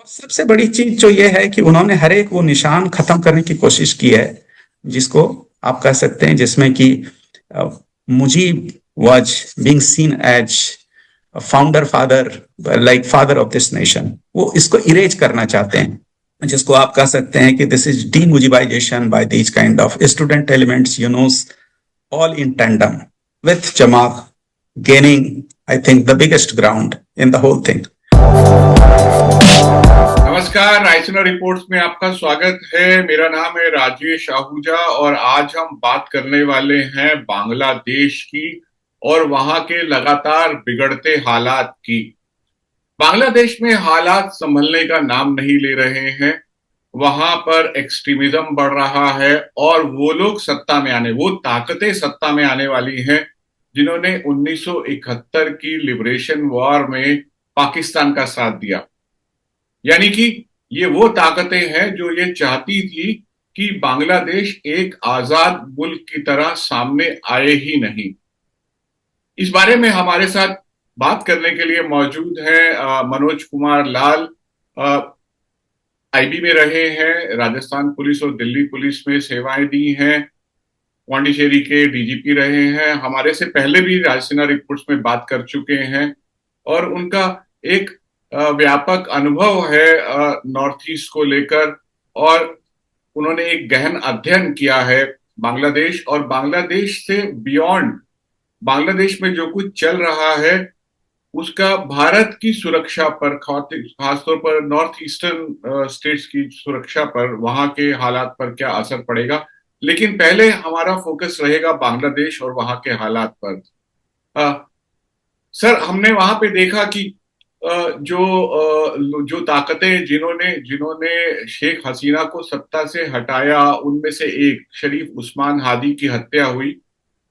और सबसे बड़ी चीज जो ये है कि उन्होंने हर एक वो निशान खत्म करने की कोशिश की है, जिसको आप कह सकते हैं, जिसमें कि Mujib was being seen as founder father, like father of this nation. वो इसको इरेज करना चाहते हैं, जिसको आप कह सकते हैं कि this is demujibisation by these kind of student elements, all in tandem with Jamaat gaining, I think, the biggest ground in the whole thing. नमस्कार, रायसीना रिपोर्ट्स में आपका स्वागत है। मेरा नाम है राजेश आहूजा और आज हम बात करने वाले हैं बांग्लादेश की और वहां के लगातार बिगड़ते हालात की। बांग्लादेश में हालात संभलने का नाम नहीं ले रहे हैं। वहां पर एक्सट्रीमिज्म बढ़ रहा है और वो लोग सत्ता में आने, वो ताकतें सत्ता में आने वाली हैं जिन्होंने 1971 की लिबरेशन वॉर में पाकिस्तान का साथ दिया। यानी कि ये वो ताकतें हैं जो ये चाहती थी कि बांग्लादेश एक आजाद मुल्क की तरह सामने आए ही नहीं। इस बारे में हमारे साथ बात करने के लिए मौजूद हैं मनोज कुमार लाल। आईबी में रहे हैं, राजस्थान पुलिस और दिल्ली पुलिस में सेवाएं दी हैं, पांडिचेरी के डीजीपी रहे हैं, हमारे से पहले भी रायसीना रिपोर्ट्स में बात कर चुके हैं और उनका एक व्यापक अनुभव है नॉर्थ ईस्ट को लेकर और उन्होंने एक गहन अध्ययन किया है बांग्लादेश और बांग्लादेश से बियॉन्ड, बांग्लादेश में जो कुछ चल रहा है उसका भारत की सुरक्षा पर, खासतौर पर नॉर्थ ईस्टर्न स्टेट्स की सुरक्षा पर, वहां के हालात पर क्या असर पड़ेगा। लेकिन पहले हमारा फोकस रहेगा बांग्लादेश और वहां के हालात पर। सर, हमने वहां पे देखा कि जो ताकतें जिन्होंने शेख हसीना को सत्ता से हटाया, उनमें से एक शरीफ उस्मान हादी की हत्या हुई।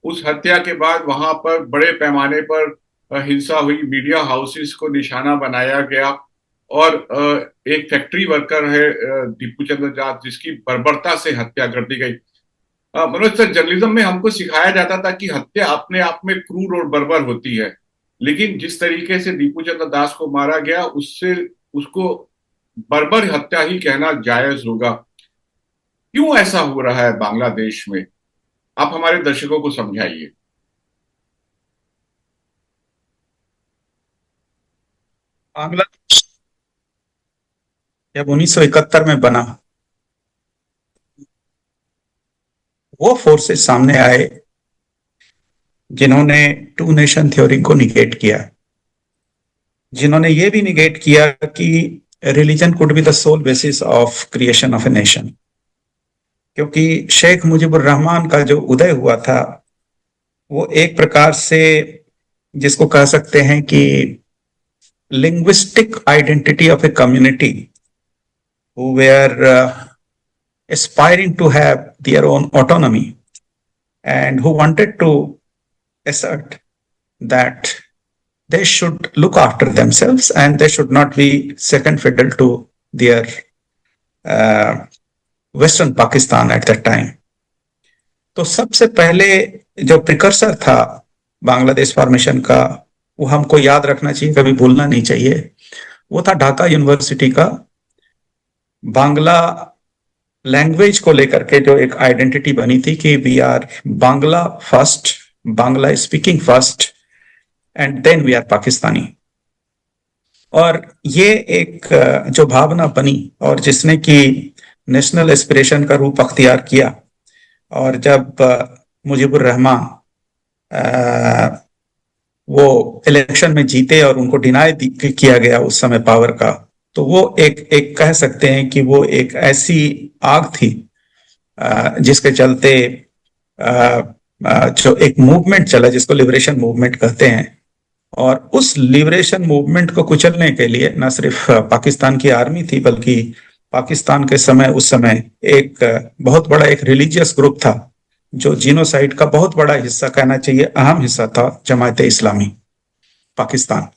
उस हत्या के बाद वहां पर बड़े पैमाने पर हिंसा हुई, मीडिया हाउसेस को निशाना बनाया गया और एक फैक्ट्री वर्कर है दीपू चंद्र जाट, जिसकी बर्बरता से हत्या कर दी गई। मनोज सर, जर्नलिज्म में हमको सिखाया जाता था कि हत्या अपने आप में क्रूर और बर्बर होती है, लेकिन जिस तरीके से दीपू चंद्र दास को मारा गया उससे उसको बर्बर हत्या ही कहना जायज होगा। क्यों ऐसा हो रहा है बांग्लादेश में? आप हमारे दर्शकों को समझाइए। बांग्लादेश जब 1971 में बना, वो फोर्सेस सामने आए जिन्होंने टू नेशन थ्योरी को निगेट किया, जिन्होंने ये भी निगेट किया कि religion could be the sole basis of creation of a nation. क्योंकि शेख मुजीबुर रहमान का जो उदय हुआ था वो एक प्रकार से, जिसको कह सकते हैं कि linguistic identity of a community who were aspiring to have their own autonomy and who wanted to assert that they should look after themselves and they should not be second fiddle to their Western Pakistan at that time. तो सबसे पहले जो precursor था Bangladesh formation का, वो हमको याद रखना चाहिए, कभी भूलना नहीं चाहिए। वो था ढाका यूनिवर्सिटी का बांग्ला लैंग्वेज को लेकर के जो एक आइडेंटिटी बनी थी कि we are Bangla first, Bangla speaking first and then we are Pakistani. और ये एक जो भावना बनी और जिसने कि नेशनल एस्पिरेशन का रूप अख्तियार किया, और जब मुजीबुर रहमान वो इलेक्शन में जीते और उनको डिनाई किया गया उस समय पावर का, तो वो एक कह सकते हैं कि वो एक ऐसी आग थी जिसके चलते जो एक मूवमेंट चला जिसको लिबरेशन मूवमेंट कहते हैं, और उस लिबरेशन मूवमेंट को कुचलने के लिए न सिर्फ पाकिस्तान की आर्मी थी बल्कि पाकिस्तान के समय, उस समय एक बहुत बड़ा एक रिलीजियस ग्रुप था जो जीनोसाइड का बहुत बड़ा हिस्सा, कहना चाहिए अहम हिस्सा था, जमायत इस्लामी पाकिस्तान।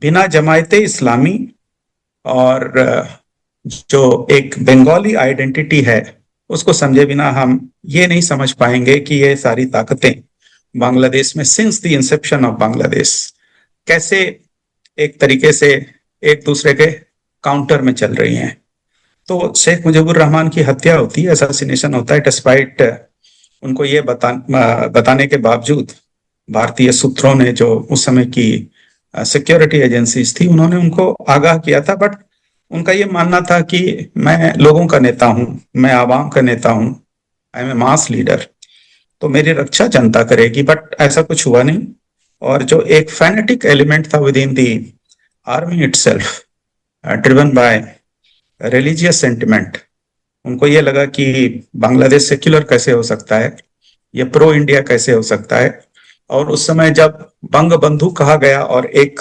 बिना जमायत इस्लामी और जो एक बंगाली आइडेंटिटी है उसको समझे बिना हम ये नहीं समझ पाएंगे कि ये सारी ताकतें बांग्लादेश में since the Inception of Bangladesh कैसे एक तरीके से एक दूसरे के काउंटर में चल रही हैं। तो शेख मुजीबुर रहमान की हत्या होती है, असैसिनेशन होता है, डिस्पाइट उनको ये बताने के बावजूद भारतीय सूत्रों ने, जो उस समय की सिक्योरिटी एजेंसीज थी, उन्होंने उनको आगाह किया था। बट उनका ये मानना था कि मैं लोगों का नेता हूं, मैं आवाम का नेता हूं, I M A mass leader, तो मेरी रक्षा जनता करेगी। बट ऐसा कुछ हुआ नहीं। और जो एक फैनेटिक एलिमेंट था with in the army itself, driven by religious sentiment, उनको ये लगा कि बांग्लादेश सेक्युलर कैसे हो सकता है, ये प्रो इंडिया कैसे हो सकता है। और उस समय जब बंग बंधु कहा गया, और एक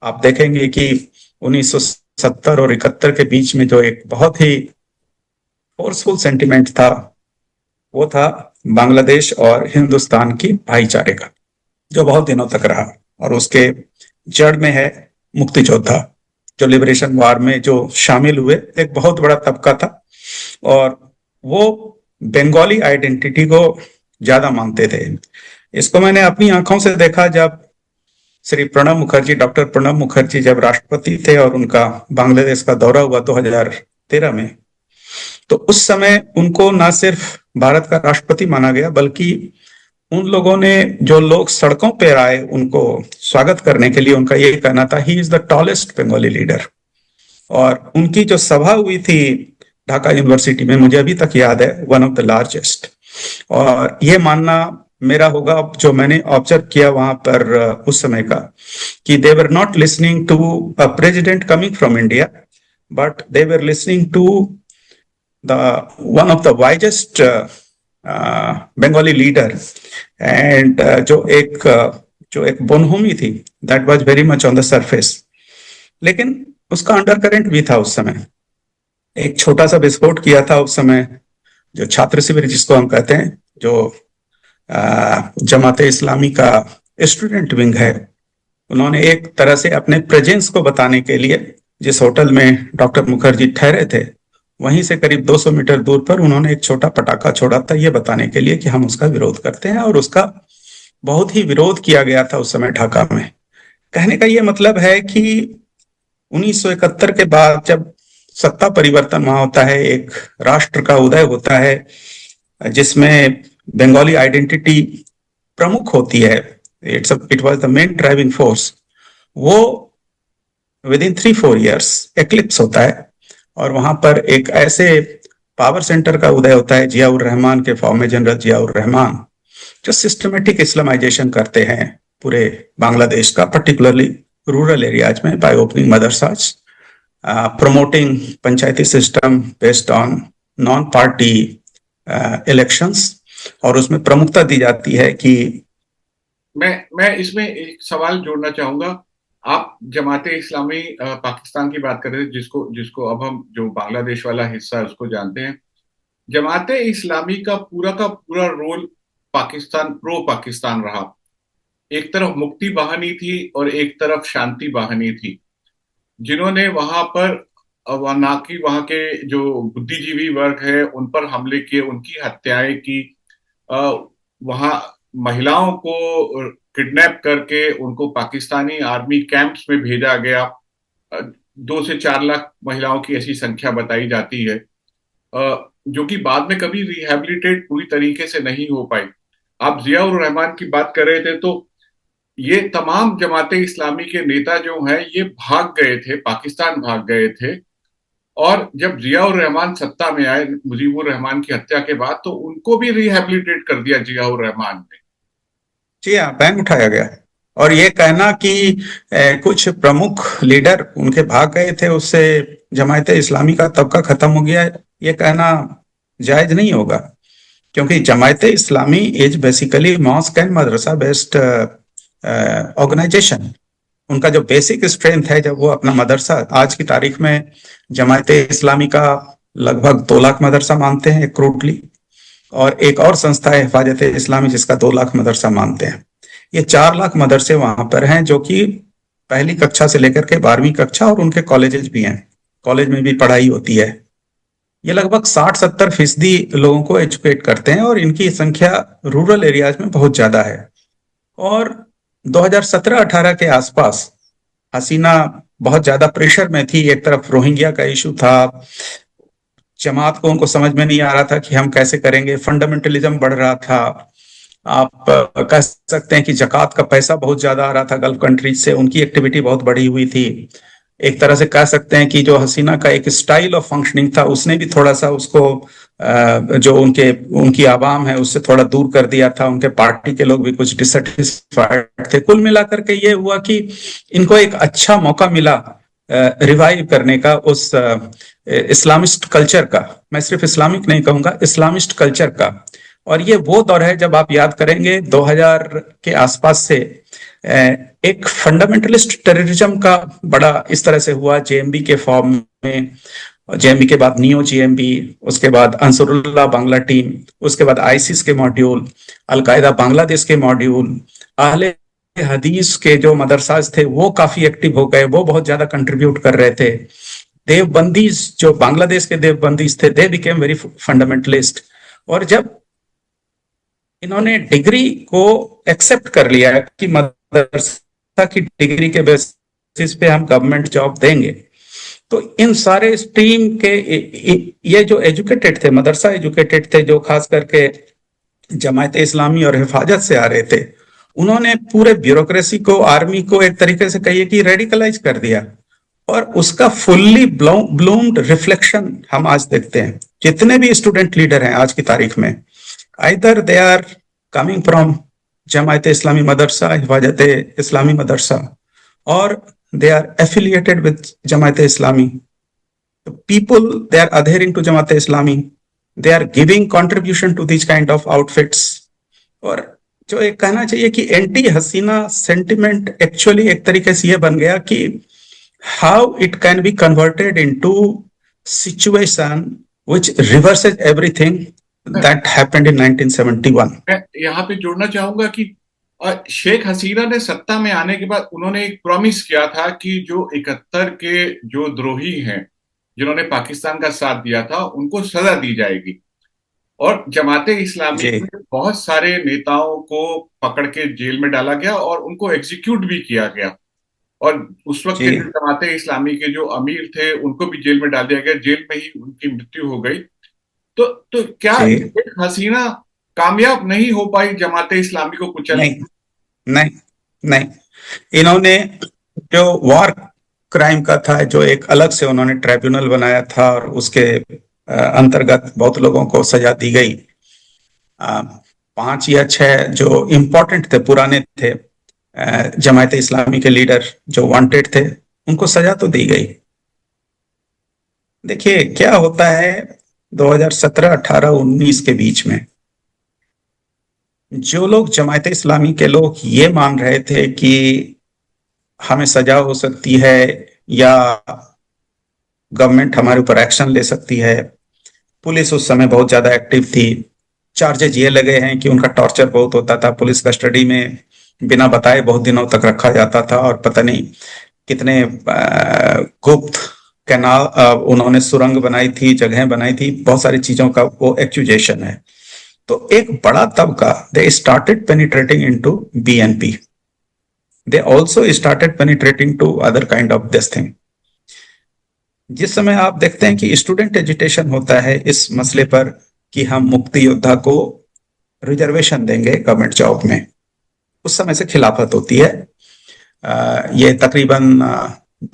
आप देखेंगे कि 1970 और 71 के बीच में जो एक बहुत ही फोर्सफुल सेंटिमेंट था, वो था बांग्लादेश और हिंदुस्तान की भाईचारे का, जो बहुत दिनों तक रहा। और उसके जड़ में है मुक्ति योद्धा, जो लिबरेशन वार में जो शामिल हुए, एक बहुत बड़ा तबका था। और वो बंगाली आइडेंटिटी को ज्यादा मानते थे। इसको मैंने अपनी आंखों से देखा जब श्री प्रणब मुखर्जी, डॉक्टर प्रणब मुखर्जी जब राष्ट्रपति थे और उनका बांग्लादेश का दौरा हुआ 2013 में, तो उस समय उनको ना सिर्फ भारत का राष्ट्रपति माना गया, बल्कि उन लोगों ने, जो लोग सड़कों पर आए उनको स्वागत करने के लिए, उनका ये कहना था he is the tallest Bengali leader. और उनकी जो सभा हुई थी ढाका यूनिवर्सिटी में, मुझे अभी तक याद है, वन ऑफ द लार्जेस्ट। और ये मानना मेरा होगा, जो मैंने ऑब्जर्व किया वहां पर उस समय का, कि they were not listening to a president coming from India, but they were listening to the one of the wisest Bengali leader. And जो एक बोनहोमी थी, that was very much on the surface. लेकिन उसका अंडर करंट भी था उस समय। एक छोटा सा विस्फोट किया था उस समय, जो छात्र शिविर जिसको हम कहते हैं, जो जमाते इस्लामी का स्टूडेंट विंग है, उन्होंने एक तरह से अपने प्रेजेंस को बताने के लिए, जिस होटल में डॉक्टर मुखर्जी ठहरे थे, वहीं से करीब 200 मीटर दूर पर उन्होंने एक छोटा पटाखा छोड़ा था, ये बताने के लिए कि हम उसका विरोध करते हैं। और उसका बहुत ही विरोध किया गया था उस समय ढाका में। कहने का ये मतलब है कि 1971 के बाद जब सत्ता परिवर्तन वहां होता है, एक राष्ट्र का उदय होता है जिसमें बंगाली आइडेंटिटी प्रमुख होती है, it was the main driving force, वो विद इन 3-4 ईयर्स एक्लिप्स होता है। और वहां पर एक ऐसे पावर सेंटर का उदय होता है, जियाउर रहमान के फॉर्म में जनरल जियाउर रहमान, जो सिस्टमेटिक इस्लामाइजेशन करते हैं पूरे बांग्लादेश का, पर्टिकुलरली रूरल एरियाज में, by opening मदरसाज, promoting Panchayati system based on non party elections. और उसमें प्रमुखता दी जाती है कि मैं इसमें एक सवाल जोड़ना चाहूंगा। आप जमाते इस्लामी पाकिस्तान की बात कर रहे थे, जिसको अब हम जो बांग्लादेश वाला हिस्सा है उसको जानते हैं। जमाते इस्लामी का पूरा रोल पाकिस्तान, प्रो पाकिस्तान रहा। एक तरफ मुक्ति वाहिनी थी और एक तरफ शांति वाहिनी थी, जिन्होंने वहां पर ना कि वहां के जो बुद्धिजीवी वर्ग है उन पर हमले किए, उनकी हत्याएं की, वहां महिलाओं को किडनैप करके उनको पाकिस्तानी आर्मी कैंप्स में भेजा गया। 2 से 4 लाख महिलाओं की ऐसी संख्या बताई जाती है, जो कि बाद में कभी रिहैबिलिटेट पूरी तरीके से नहीं हो पाई। आप जियाउर रहमान की बात कर रहे थे, तो ये तमाम जमाते इस्लामी के नेता जो हैं ये भाग गए थे, पाकिस्तान भाग गए थे। और जब जियाउर रहमान सत्ता में आए मुजीबुर रहमान की हत्या के बाद, तो उनको भी रिहैबिलिटेट कर दिया जियाउर रहमान ने। जी हाँ, बैन उठाया गया। और ये कहना कि कुछ प्रमुख लीडर उनके भाग गए थे, उससे जमायते इस्लामी का तबका खत्म हो गया, ये कहना जायज नहीं होगा। क्योंकि Jamaate Islami is basically mosque and madrasa based organization. उनका जो बेसिक स्ट्रेंथ है, जब वो अपना मदरसा, आज की तारीख में जमायते इस्लामी का लगभग 2 लाख मदरसा मानते हैं क्रूडली, और एक और संस्था है हिफाजत इस्लामी जिसका 2 लाख मदरसा मानते हैं। ये 4 लाख मदरसे वहां पर हैं, जो कि पहली कक्षा से लेकर के 12वीं कक्षा, और उनके कॉलेजेस भी हैं, कॉलेज में भी पढ़ाई होती है। ये लगभग 60-70% लोगों को एजुकेट करते हैं, और इनकी संख्या रूरल एरियाज में बहुत ज्यादा है। और 2017-18 के आसपास हसीना बहुत ज्यादा प्रेशर में थी। एक तरफ रोहिंग्या का इशू था, जमात को उनको समझ में नहीं आ रहा था कि हम कैसे करेंगे, फंडामेंटलिज्म बढ़ रहा था। आप कह सकते हैं कि जकात का पैसा बहुत ज्यादा आ रहा था गल्फ कंट्रीज से, उनकी एक्टिविटी बहुत बढ़ी हुई थी। एक तरह से कह सकते हैं कि जो हसीना का एक स्टाइल ऑफ फंक्शनिंग था, उसने भी थोड़ा सा उसको जो उनकी आवाम है उससे थोड़ा दूर कर दिया था। उनके पार्टी के लोग भी कुछ डिससेटिस्फाइड थे। कुल मिलाकर के ये हुआ कि इनको एक अच्छा मौका मिला रिवाइव करने का उस इस्लामिस्ट कल्चर का। मैं सिर्फ इस्लामिक नहीं कहूंगा, इस्लामिस्ट कल्चर का। और ये वो दौर है, जब आप याद करेंगे 2000 के आसपास से एक फंडामेंटलिस्ट टेररिज्म का बड़ा इस तरह से हुआ जेएमबी के फॉर्म में। जेएमबी के बाद नियो जेएमबी, उसके बाद अंसरुल्लाह बांग्ला टीम, उसके बाद आईसिस के मॉड्यूल, अलकायदा बांग्लादेश के मॉड्यूल, अहले हदीस के जो मदरसाज थे वो काफी एक्टिव हो गए, वो बहुत ज्यादा कंट्रीब्यूट कर रहे थे। देवबंदीज, जो बांग्लादेश के देवबंदीज थे, दे बिकेम वेरी फंडामेंटलिस्ट। और जब इन्होंने डिग्री को एक्सेप्ट कर लिया कि मदरसा की डिग्री के बेसिस पे हम गवर्नमेंट जॉब देंगे, तो इन सारे स्ट्रीम के ये जो एजुकेटेड थे, मदरसा एजुकेटेड थे, जो खास करके जमायत इस्लामी और हिफाजत से आ रहे थे, उन्होंने पूरे ब्यूरोक्रेसी को, आर्मी को एक तरीके से कहिए कि रेडिकलाइज कर दिया। और उसका फुल्ली ब्लूम्ड रिफ्लेक्शन हम आज देखते हैं। जितने भी स्टूडेंट लीडर हैं आज की तारीख में, either they are coming from Jamaat Islami madrasa, Hifazat Islami मदरसा, और they are affiliated with Jamaat Islami. The people, they are adhering to Jamaat Islami. They are giving contribution to these kind of outfits. और जो एक कहना चाहिए कि एंटी हसीना सेंटिमेंट एक्चुअली एक तरीके से ये बन गया कि how it can be converted into situation which reverses everything that happened in 1971। मैं यहाँ पे जोड़ना चाहूंगा कि शेख हसीना ने सत्ता में आने के बाद उन्होंने एक प्रॉमिस किया था कि जो 71 के जो द्रोही हैं, जिन्होंने पाकिस्तान का साथ दिया था, उनको सजा दी जाएगी। और जमाते इस्लामी में बहुत सारे नेताओं को पकड़ के जेल में डाला गया और उनको एग्जीक्यूट भी किया गया। और उस वक्त के जमाते इस्लामी के जो अमीर थे उनको भी जेल में डाल दिया गया, जेल में ही उनकी मृत्यु हो गई। तो क्या शेख हसीना कामयाब नहीं हो पाई जमाते इस्लामी को कुचलने? नहीं, नहीं। इन्होंने जो वॉर क्राइम का था, जो एक अलग से उन्होंने ट्राइब्यूनल बनाया था और उसके अंतर्गत बहुत लोगों को सजा दी गई। 5 या 6 जो इम्पोर्टेंट थे, पुराने थे जमायत इस्लामी के लीडर जो वांटेड थे, उनको सजा तो दी गई। देखिए क्या होता है 2017, 18, 19 के बीच में जो लोग जमायत इस्लामी के लोग ये मान रहे थे कि हमें सजा हो सकती है या गवर्नमेंट हमारे ऊपर एक्शन ले सकती है, पुलिस उस समय बहुत ज्यादा एक्टिव थी। चार्जेज ये लगे हैं कि उनका टॉर्चर बहुत होता था, पुलिस कस्टडी में बिना बताए बहुत दिनों तक रखा जाता था, और पता नहीं कितने गुप्त कैनाल उन्होंने सुरंग बनाई थी, जगह बनाई थी, बहुत सारी चीजों का वो एक्यूजेशन है। तो एक बड़ा तबका, they started penetrating into BNP, they also started penetrating to other kind of this thing. जिस समय आप देखते हैं कि स्टूडेंट एजिटेशन होता है इस मसले पर कि हम मुक्ति योद्धा को रिजर्वेशन देंगे गवर्नमेंट जॉब में, उस समय से खिलाफत होती है। ये तकरीबन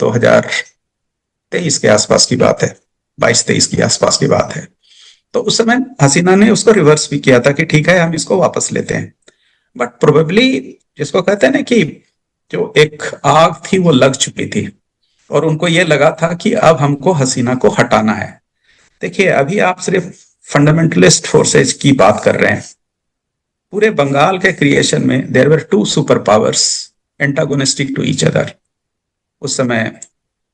2023 के आसपास की बात है, 22-23 के आसपास की बात है। तो उस समय हसीना ने उसको रिवर्स भी किया था कि ठीक है हम इसको वापस लेते हैं। बट प्रोबेबली जिसको कहते हैं ना कि जो एक आग थी वो लग चुकी थी और उनको ये लगा था कि अब हमको हसीना को हटाना है। देखिए अभी आप सिर्फ फंडामेंटलिस्ट फोर्सेज की बात कर रहे हैं। पूरे बंगाल के क्रिएशन में there were 2 super powers antagonistic to each other. उस समय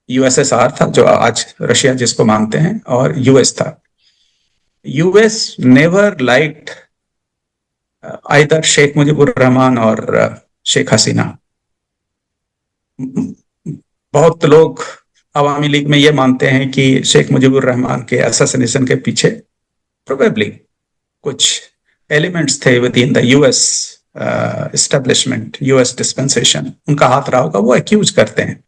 यूएसएसआर था, जो आज रशिया जिसको मानते हैं, और यूएस था। US never liked either Sheikh Mujibur Rahman और शेख हसीना। बहुत लोग अवामी लीग में ये मानते हैं कि शेख मुजीबुर रहमान के असैसिनेशन के पीछे प्रोबेबली कुछ एलिमेंट्स थे with in the US establishment, US dispensation, उनका हाथ रहा होगा, वो एक्यूज करते हैं।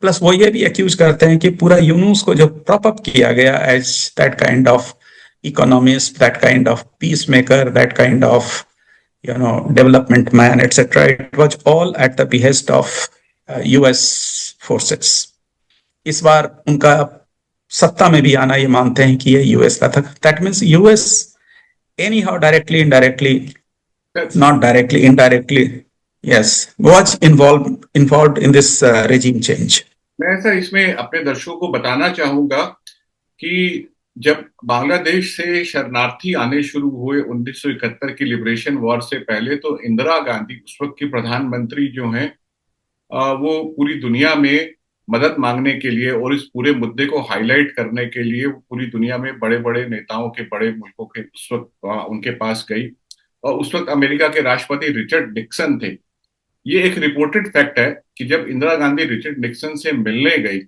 प्लस वो ये भी एक्यूज करते हैं कि पूरा यूनुस को जो प्रॉप अप किया गया as that kind of economist, that kind of peace maker, that kind of development man, etc. It was all at the behest of US forces. इस बार उनका सत्ता में भी आना ये मानते हैं कि ये यूएस का था. That means US anyhow directly, indirectly, not directly, indirectly, yes, was involved in this regime change. मैं ऐसा इसमें अपने दर्शकों को बताना चाहूंगा कि जब बांग्लादेश से शरणार्थी आने शुरू हुए 1971 की लिबरेशन वॉर से पहले, तो इंदिरा गांधी उस वक्त की प्रधानमंत्री जो हैं, वो पूरी दुनिया में मदद मांगने के लिए और इस पूरे मुद्दे को हाईलाइट करने के लिए वो पूरी दुनिया में बड़े बड़े नेताओं के, बड़े मुल्कों के उस वक्त उनके पास गई. और उस वक्त अमेरिका के राष्ट्रपति रिचर्ड निक्सन थे. ये एक रिपोर्टेड फैक्ट है कि जब इंदिरा गांधी रिचर्ड निक्सन से मिलने गई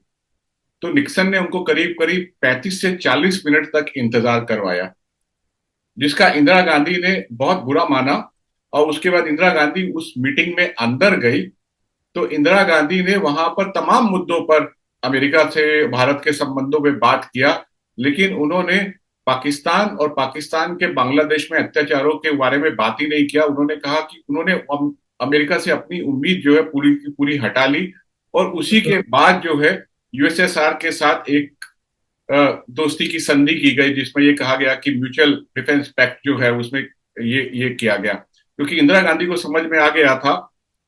तो निक्सन ने उनको करीब करीब 35 से 40 मिनट तक इंतजार करवाया, जिसका इंदिरा गांधी ने बहुत बुरा माना. और उसके बाद इंदिरा गांधी उस मीटिंग में अंदर गई तो इंदिरा गांधी ने वहां पर तमाम मुद्दों पर अमेरिका से, भारत के संबंधों में बात किया, लेकिन उन्होंने पाकिस्तान और पाकिस्तान के बांग्लादेश में अत्याचारों के बारे में बात ही नहीं किया. उन्होंने कहा कि उन्होंने अमेरिका से अपनी उम्मीद जो है पूरी की पूरी हटा ली. और उसी के बाद जो है यूएसएसआर के साथ एक दोस्ती की संधि की गई, जिसमें ये कहा गया कि म्यूचुअल डिफेंस पैक्ट जो है उसमें ये किया गया, क्योंकि इंदिरा गांधी को समझ में आ गया था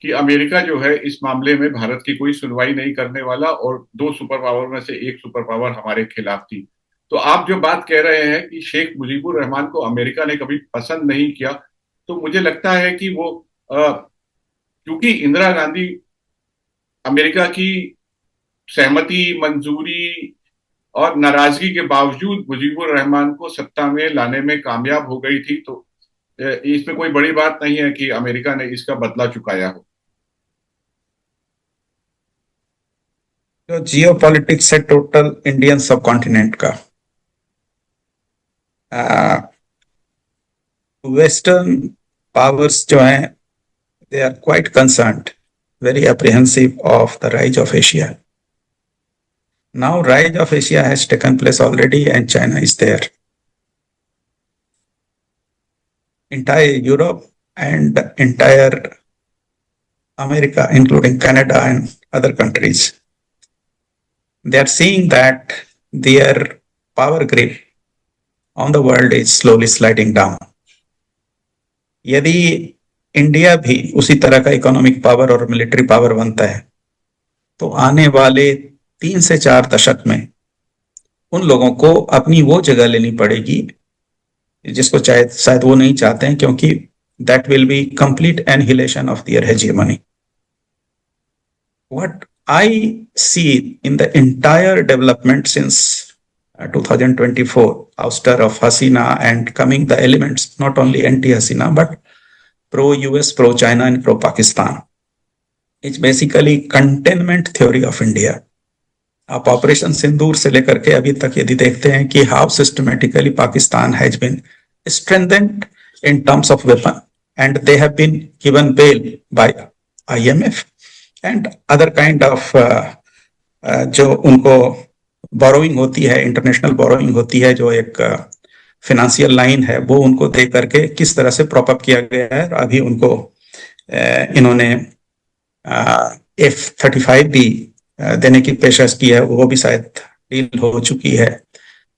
कि अमेरिका जो है इस मामले में भारत की कोई सुनवाई नहीं करने वाला और 2 सुपर पावर में से एक सुपर पावर हमारे खिलाफ थी. तो आप जो बात कह रहे हैं कि शेख मुजीबुर रहमान को अमेरिका ने कभी पसंद नहीं किया, तो मुझे लगता है कि वो क्योंकि इंदिरा गांधी अमेरिका की सहमति, मंजूरी और नाराजगी के बावजूद मुजीबुर रहमान को सत्ता में लाने में कामयाब हो गई थी, तो इसमें कोई बड़ी बात नहीं है कि अमेरिका ने इसका बदला चुकाया हो. जो जियो पॉलिटिक्स है टोटल इंडियन सब कॉन्टिनेंट का, वेस्टर्न पावर्स जो हैं, they are quite concerned, very apprehensive of the rise of Asia. Now rise of Asia has taken place already and China is there. Entire Europe and entire America, including Canada and other countries, they are seeing that their power grip on the world is slowly sliding down. यदि India भी उसी तरह का economic power और military power बनता है तो आने वाले 3 से 4 दशक में उन लोगों को अपनी वो जगह लेनी पड़ेगी जिसको शायद वो नहीं चाहते हैं, क्योंकि that will be complete annihilation of their hegemony. What I see in the entire development since 2024, ouster of Hasina and coming the elements, not only anti-Hasina but pro-US, pro-China and pro-Pakistan. It's basically containment theory of India. आप operation Sindoor से लेकर के अभी तक यदि देखते हैं कि how systematically Pakistan has been strengthened in terms of weapon and they have been given bail by IMF and other kind of जो उनको बोरोइंग होती है, इंटरनेशनल बोरोइंग होती है, जो एक फाइनेंशियल लाइन है, वो उनको दे करके किस तरह से प्रॉप अप किया गया है. अभी उनको इन्होंने F-35 भी देने की पेशकश की है, वो भी शायद डील हो चुकी है.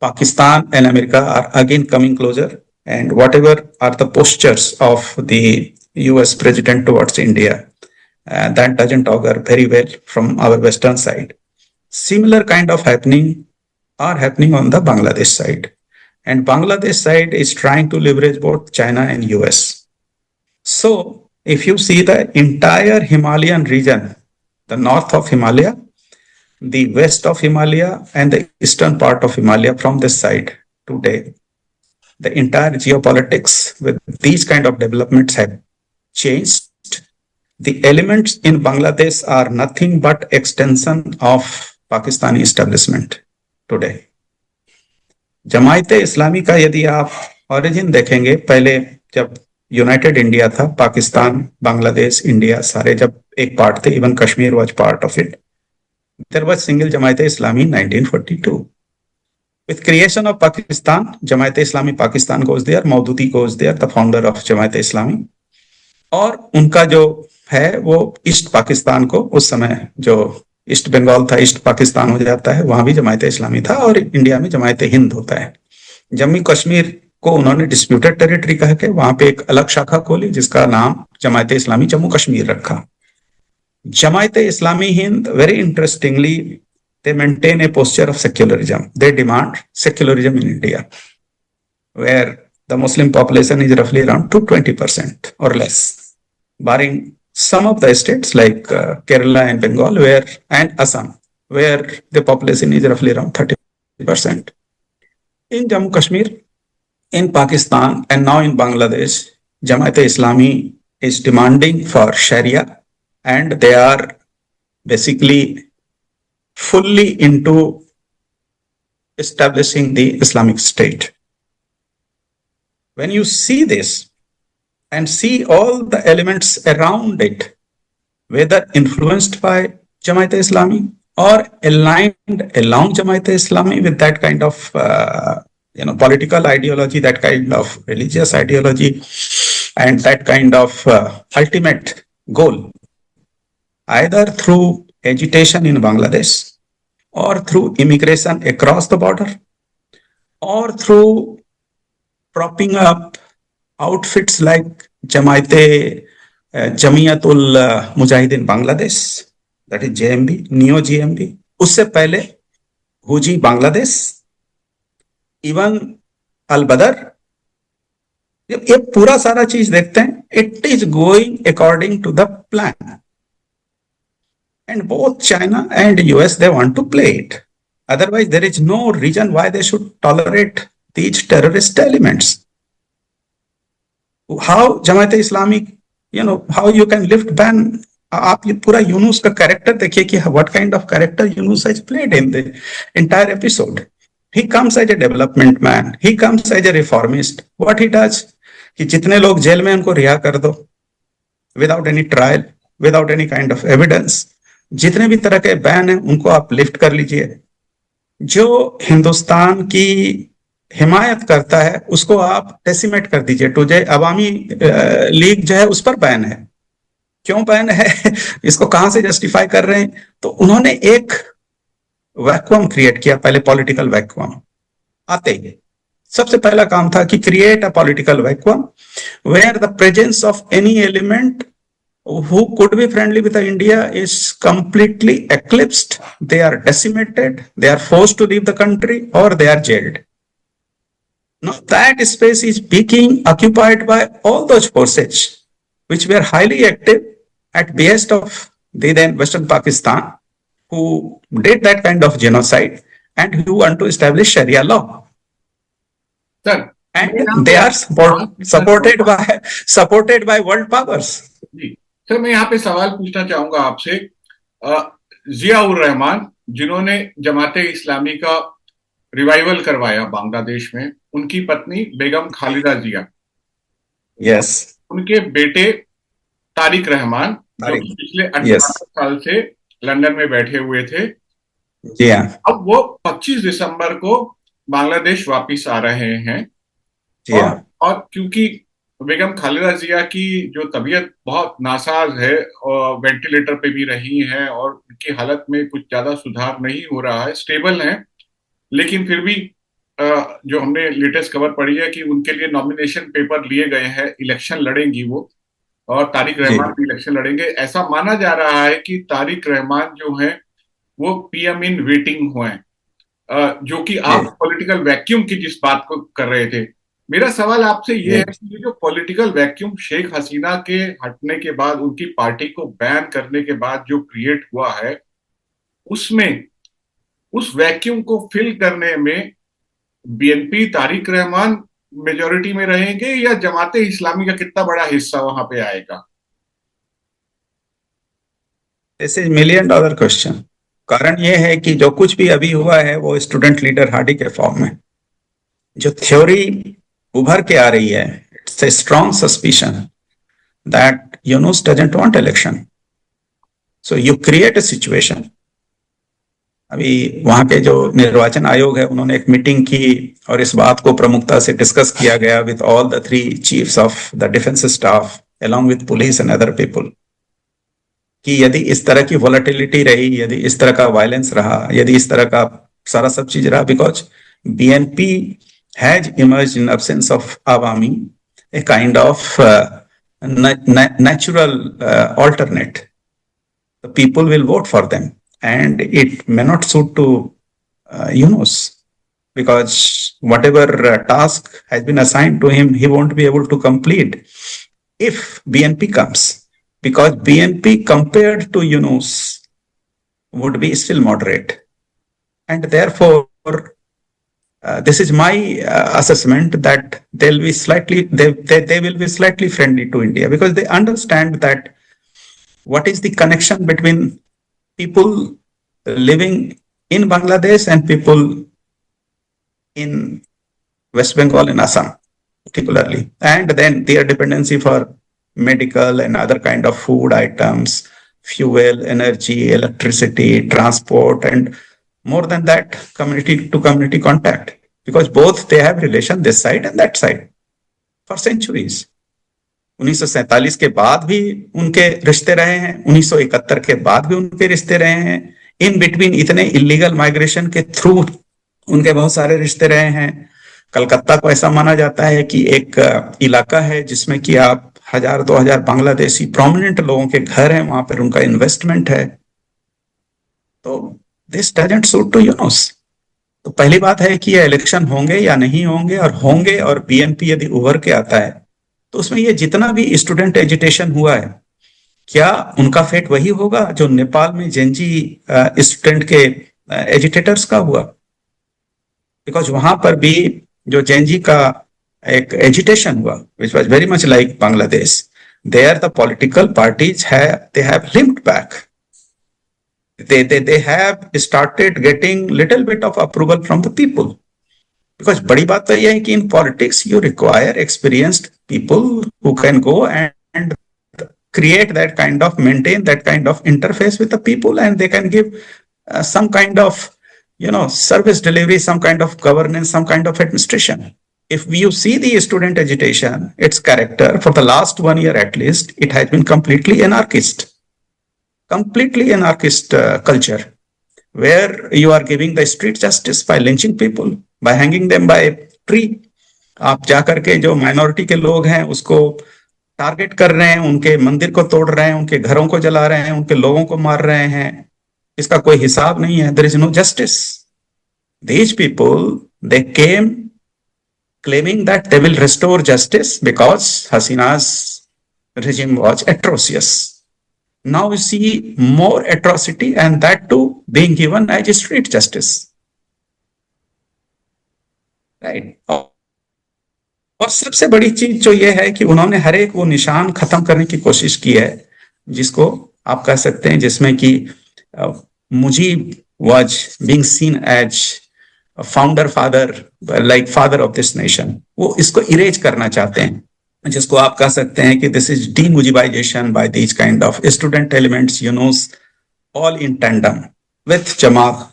Pakistan and America are again coming closer and whatever are the postures of the US president towards India, that doesn't augur very well from our western side. Similar kind of happening are happening on the Bangladesh side. And Bangladesh side is trying to leverage both China and US. So if you see the entire Himalayan region, the north of Himalaya, the west of Himalaya and the eastern part of Himalaya from this side today, the entire geopolitics with these kind of developments have changed. The elements in Bangladesh are nothing but extension of Pakistani establishment today. Jamaat इस्लामी का यदि आप origin देखेंगे, पहले जब United India था, Pakistan, Bangladesh, India सारे जब एक पार्ट थे, even Kashmir was part of it, there was single Jamaat-e-Islami in 1942. With creation of Pakistan, Jamaat-e-Islami Pakistan goes there, Maududi goes there, the founder of Jamaat-e-Islami. और उनका जो है वो ईस्ट पाकिस्तान को, उस समय जो ईस्ट बंगाल था ईस्ट पाकिस्तान हो जाता है, वहां भी जमायत-ए-इस्लामी था, और इंडिया में जमायत-ए-हिंद होता है। जम्मू कश्मीर को उन्होंने डिस्प्यूटेड टेरिटरी कह के वहां पे एक अलग शाखा खोली जिसका नाम जमायत-ए-इस्लामी जम्मू कश्मीर रखा। Jamaat-e-Islami Hind, very interestingly, they maintain a posture of secularism. They demand secularism in India, where the Muslim population is roughly around 20% or less, barring some of the states like Kerala and Bengal, and Assam, where the population is roughly around 30%. In Jammu Kashmir, in Pakistan, and now in Bangladesh, Jamaat-e-Islami is demanding for Sharia, and they are basically fully into establishing the Islamic State. When you see this and see all the elements around it, whether influenced by Jamaat-e-Islami or aligned along Jamaat-e-Islami with that kind of political ideology, that kind of religious ideology, and that kind of ultimate goal, either through agitation in Bangladesh, or through immigration across the border, or through propping up outfits like Jamiatul Mujahideen Bangladesh, that is JMB, Neo GMB, उससे पहले हुजी Bangladesh, even Al-Badr, जब ये पूरा सारा चीज देखते हैं, it is going according to the plan. And both China and US, they want to play it. Otherwise, there is no reason why they should tolerate these terrorist elements. How Jamaat-e-Islami, how you can lift ban? आप ये पूरा यूनुस का character देखिए कि what kind of character Yunus has played in the entire episode. He comes as a development man. He comes as a reformist. What he does, कि जितने लोग jail में उनको रिहा कर दो, without any trial, without any kind of evidence. जितने भी तरह के बैन हैं उनको आप लिफ्ट कर लीजिए। जो हिंदुस्तान की हिमायत करता है उसको आप डेसिमेट कर दीजिए। टुडे अवामी लीग जो है उस पर बैन है। क्यों बैन है? इसको कहां से जस्टिफाई कर रहे हैं? तो उन्होंने एक वैक्यूम क्रिएट किया, पहले पॉलिटिकल वैक्यूम। आते ही सबसे पहला काम था कि create a political vacuum where the presence of any element who could be friendly with India is completely eclipsed. They are decimated, they are forced to leave the country, or they are jailed. Now that space is being occupied by all those forces which were highly active at behest of the then Western Pakistan, who did that kind of genocide and who want to establish Sharia law. Sir, and they are supported by world powers. Sir, मैं यहाँ पे सवाल पूछना चाहूंगा आपसे। जियाउर रहमान, जिन्होंने जमाते इस्लामी का revival करवाया बांग्लादेश में, उनकी पत्नी बेगम खालिदा जिया, यस, उनके बेटे तारिक रहमान, जो पिछले 18 साल से लंदन में बैठे हुए थे, जी हाँ, अब वो 25 दिसंबर को बांग्लादेश वापिस आ रहे हैं। जी हाँ, और क्योंकि बेगम खालिदा जिया की जो तबीयत बहुत नासाज है और वेंटिलेटर पे भी रही हैं और उनकी हालत में कुछ ज्यादा सुधार नहीं हो रहा है, स्टेबल हैं, लेकिन फिर भी जो हमने लेटेस्ट खबर पढ़ी है कि उनके लिए नॉमिनेशन पेपर लिए गए हैं, इलेक्शन लड़ेंगी वो, और तारिक रहमान भी इलेक्शन लड़ेंगे। ऐसा माना जा रहा है कि तारिक रहमान जो है वो पीएम इन वेटिंग हुए, जो कि आप पॉलिटिकल वैक्यूम की जिस बात को कर रहे थे। मेरा सवाल आपसे ये है कि ये जो पॉलिटिकल वैक्यूम शेख हसीना के हटने के बाद, उनकी पार्टी को बैन करने के बाद जो क्रिएट हुआ है, उसमें उस वैक्यूम को फिल करने में बीएनपी, तारिक रहमान मेजॉरिटी में रहेंगे या जमाते इस्लामी का कितना बड़ा हिस्सा वहां पे आएगा? This is $1 million question. कारण ये है कि जो कुछ भी अभी हुआ है वो स्टूडेंट लीडर हार्डी के फॉर्म में जो थ्योरी उभर के आ रही है, it's a strong suspicion that Yunus doesn't want election, so you create a situation अभी वहां के जो निर्वाचन आयोग है उन्होंने एक मीटिंग की और इस बात को प्रमुखता से डिस्कस किया गया with all the 3 chiefs of the defence staff along with police and other people कि यदि इस तरह की वॉलेटिलिटी रही, यदि इस तरह का वायलेंस रहा, यदि इस तरह का सारा सब चीज रहा, because BNP has emerge in absence of Awami a kind of natural alternate. The people will vote for them, and it may not suit to Yunus because whatever task has been assigned to him, he won't be able to complete if BNP comes. Because BNP compared to Yunus would be still moderate, and therefore this is my assessment that they'll be slightly they will be slightly friendly to India because they understand that what is the connection between people living in Bangladesh and people in West Bengal and Assam particularly, and then their dependency for medical and other kind of food items, fuel, energy, electricity, transport, and more than that, community to community contact, because both they have relation this side and that side for centuries. 1947 के बाद भी उनके रिश्ते रहे हैं, 1971 के बाद भी उनके रिश्ते रहे हैं, इन बिटवीन इतने इलीगल माइग्रेशन के थ्रू उनके बहुत सारे रिश्ते रहे हैं। कलकत्ता को ऐसा माना जाता है कि एक इलाका है जिसमें कि आप 1000-2000 बांग्लादेशी प्रोमिनेंट लोगों के घर हैं, वहां पर उनका इन्वेस्टमेंट है। तो this doesn't suit to Yunus. तो पहली बात है कि ये इलेक्शन होंगे या नहीं होंगे, और होंगे और बीएनपी यदि उभर के आता है तो उसमें ये जितना भी स्टूडेंट एजिटेशन हुआ है, क्या उनका फेट वही होगा जो नेपाल में जेनजी स्टूडेंट के एजिटेटर्स का हुआ? बिकॉज वहां पर भी जो जेनजी का एक एजिटेशन हुआ which was very much like Bangladesh, there the political parties they have limped back, they have started getting little bit of approval from the people. Because बड़ी बात तो यह है कि in politics you require experienced people who can go and create that kind of, maintain that kind of interface with the people, and they can give some kind of, service delivery, some kind of governance, some kind of administration. If you see the student agitation, its character for the last 1 year at least, it has been completely anarchist culture, where you are giving the street justice by lynching people, by hanging them by tree. आप जाकर के जो minority के लोग हैं उसको target कर रहे हैं, उनके मंदिर को तोड़ रहे हैं, उनके घरों को जला रहे हैं, उनके लोगों को मार रहे हैं, इसका कोई हिसाब नहीं है। There is no justice. These people, they came claiming that they will restore justice because Hasina's regime was atrocious. Now we see more atrocity, and that too being given as street justice. Right? और सबसे बड़ी चीज जो ये है कि उन्होंने हर एक वो निशान खत्म करने की कोशिश की है जिसको आप कह सकते हैं, जिसमें कि Mujib was being seen as a founder father, like father of this nation. वो इसको इरेज करना चाहते हैं, जिसको आप कह सकते हैं कि this is demujibization by these kind of student elements, all in tandem with Jamaat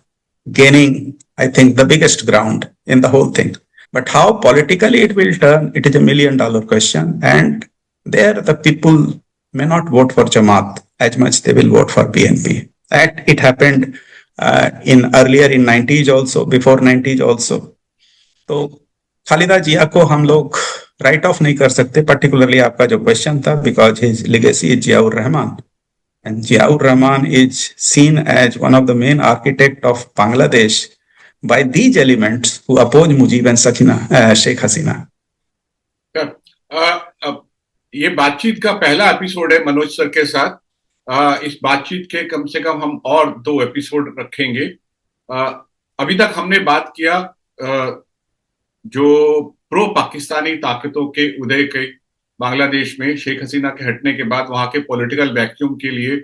gaining, I think, the biggest ground in the whole thing. But how politically it will turn, it is $1 million question. And there the people may not vote for Jamaat as much, they will vote for BNP. That it happened earlier in 90s also, before 90s also. तो खालिदा जिया को हम लोग right of नहीं कर सकते, particularly आपका जो question था, because his legacy is Ziaur Rahman, and Ziaur Rahman is seen as one of the main architect of Bangladesh by these elements who oppose Mujib and Sheikh Hasina. ये बातचीत का पहला एपिसोड है मनोज सर के साथ। इस बातचीत के कम से कम हम और 2 एपिसोड रखेंगे। अभी तक हमने बात किया जो प्रो पाकिस्तानी ताकतों के उदय के बांग्लादेश में शेख हसीना के हटने के बाद वहां के पॉलिटिकल वैक्यूम के लिए,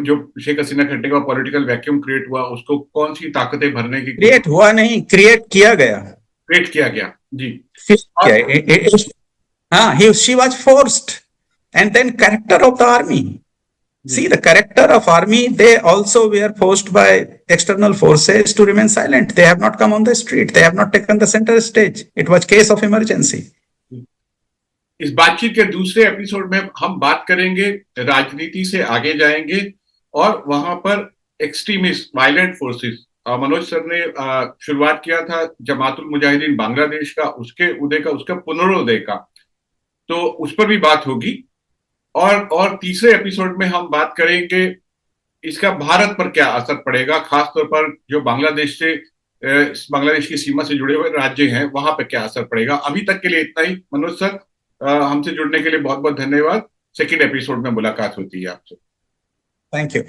जो शेख हसीना के हटने के बाद पॉलिटिकल वैक्यूम क्रिएट हुआ, उसको कौन सी ताकतें भरने की? क्रिएट हुआ नहीं, क्रिएट किया गया। क्रिएट किया गया जी। हाँ, she was forced, and then character of the army, See, the character of army, they also were forced by external forces to remain silent. They have not come on the street. They have not taken the center stage. It was case of emergency. इस बातचीत के दूसरे episode में हम बात करेंगे, राजनीति से आगे जाएंगे और वहां पर extremist violent forces, Manoj sir ने शुरुआत किया था जमातुल मुजाहिदीन बांग्लादेश का, उसके उदय का, उसका पुनरोदय का, तो उस पर भी बात होगी। और तीसरे एपिसोड में हम बात करेंगे इसका भारत पर क्या असर पड़ेगा, खासतौर पर जो बांग्लादेश की सीमा से जुड़े हुए राज्य हैं वहां पर क्या असर पड़ेगा। अभी तक के लिए इतना ही। मनोज सर, हमसे जुड़ने के लिए बहुत बहुत धन्यवाद। सेकंड एपिसोड में मुलाकात होती है आपसे। Thank you.